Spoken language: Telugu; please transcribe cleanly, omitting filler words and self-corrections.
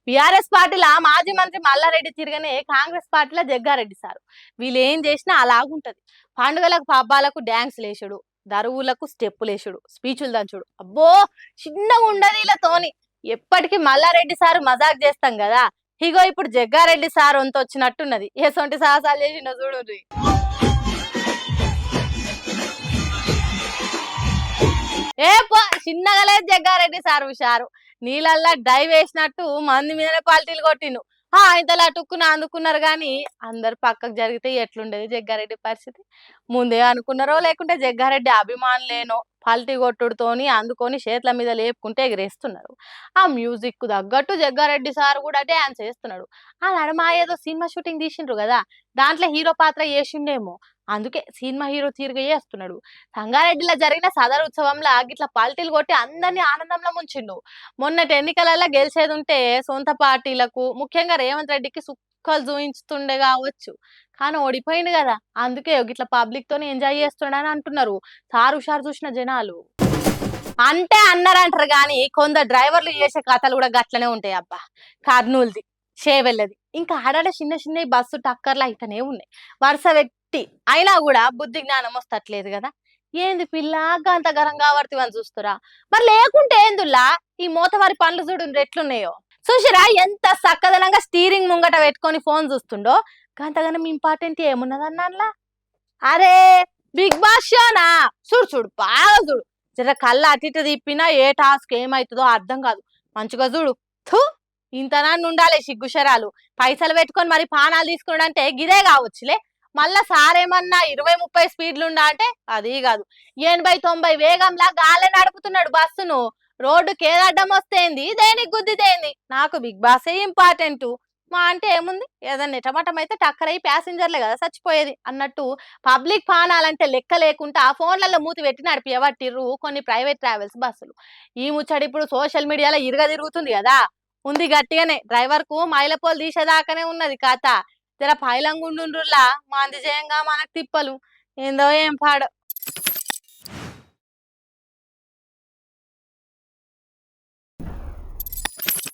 బీఆర్ఎస్ పార్టీలో మాజీ మంత్రి మల్లారెడ్డి తిరగనే కాంగ్రెస్ పార్టీలో జగ్గారెడ్డి సారు. వీళ్ళు ఏం చేసినా అలాగుంటది. పండుగలకు పబ్బాలకు డ్యాన్స్ లేచుడు, దరువులకు స్టెప్పులేసుడు, స్పీచులు దంచుడు. అబ్బో, చిన్నగా ఉండదు వీళ్ళతోని. ఎప్పటికీ మల్లారెడ్డి సారు మజాక్ చేస్తాం కదా. ఇగో ఇప్పుడు జగ్గారెడ్డి సార్ వంతు వచ్చినట్టున్నది. ఎసొంటి సాహసాలు చేసిన చూడు. చిన్నగా లేదు జగ్గారెడ్డి సార్ హుషారు. నీళ్ళల్లా డైవ్ వేసినట్టు మంది మీదనే పాల్టీలు కొట్టిండు. ఇంతలా అటుక్కున అందుకున్నారు గాని అందరు పక్కకు జరిగితే ఎట్లుండేది జగ్గారెడ్డి పరిస్థితి. ముందే అనుకున్నారో లేకుంటే జగ్గారెడ్డి అభిమానులేనో పల్టీ కొట్టుడుతోని అందుకొని చేతుల మీద లేపుకుంటే ఎగిరేస్తున్నారు. ఆ మ్యూజిక్ కు తగ్గట్టు జగ్గారెడ్డి సార్ కూడా డాన్స్ చేస్తున్నాడు. ఆ నడమ ఏదో సినిమా షూటింగ్ తీసిండ్రు కదా, దాంట్లో హీరో పాత్ర చేసిండేమో, అందుకే సినిమా హీరో తీరుగా చేస్తున్నాడు. సంగారెడ్డిలో జరిగిన సదరు ఉత్సవంలో గిట్ల పల్టీలు కొట్టి అందరినీ ఆనందంలో ముంచిండు. మొన్నటి ఎన్నికలలో గెలిచేది ఉంటే సొంత పార్టీలకు, ముఖ్యంగా రేవంత్ రెడ్డికి సుక్కలు చూయించుతుండే కావచ్చు. కానీ ఓడిపోయింది కదా, అందుకే గిట్ల పబ్లిక్ తోని ఎంజాయ్ చేస్తున్నాడని అంటున్నారు సారు హుషారు చూసిన జనాలు. అంటే అన్నారంటారు గాని కొందరు డ్రైవర్లు చేసే కథలు కూడా గట్లనే ఉంటాయి అబ్బా. కర్నూలుది, చేవెళ్ళది, ఇంకా ఆడాడ చిన్న చిన్న బస్సు టక్కర్లు అయితేనే ఉన్నాయి వరుస పెట్టి. అయినా కూడా బుద్ధి జ్ఞానం వస్తట్లేదు కదా. ఏంది పిల్ల గంత గరం కాబట్టి అని చూస్తురా, మరి లేకుంటే ఏందుల్లా ఈ మోతవారి పనులు చూడు ఎట్లున్నాయో. చూసిరా ఎంత సక్కదనంగా స్టీరింగ్ ముంగట పెట్టుకొని ఫోన్ చూస్తుండో. గంతగానం ఇంపార్టెంట్ ఏమున్నదన్నా. అరే, బిగ్ బాస్ షోనా? చూడు చూడు, బాగా చూడు. జర కళ్ళ అటు ఇటు తిప్పినా ఏ టాస్క్ ఏమైతుందో అర్థం కాదు. మంచిగా చూడు. థూ, ఇంతనాన్ని ఉండాలి సిగ్గుశరాలు. పైసలు పెట్టుకొని మరి పానాలు తీసుకున్నాడు అంటే గిదే కావచ్చులే. మళ్ళా సారేమన్నా 20-30 స్పీడ్లు ఉండా అంటే అది కాదు. 80-90 వేగంలా గాలే నడుపుతున్నాడు బస్సును. రోడ్డుకి ఏది అడ్డం వస్తేంది, దేనికి గుద్దితేంది. నాకు బిగ్ బాసే ఇంపార్టెంట్. మా అంటే ఏముంది, ఏదన్నా ఎటమటం అయితే టక్కరై ప్యాసింజర్లే కదా చచ్చిపోయేది అన్నట్టు. పబ్లిక్ పానాలంటే లెక్క లేకుండా ఫోన్లలో మూతి పెట్టి నడిపియబట్టిర్రు కొన్ని ప్రైవేట్ ట్రావెల్స్ బస్సులు. ఈ ముచ్చడి ఇప్పుడు సోషల్ మీడియాలో ఇరుగ తిరుగుతుంది కదా. ఉంది గట్టిగానే, డ్రైవర్ కు మైలపోలు తీసేదాకానే ఉన్నది కథ. జర పైలంగుండులా మంది జయంగా మనకు తిప్పలు. ఏందో ఏం పాడు.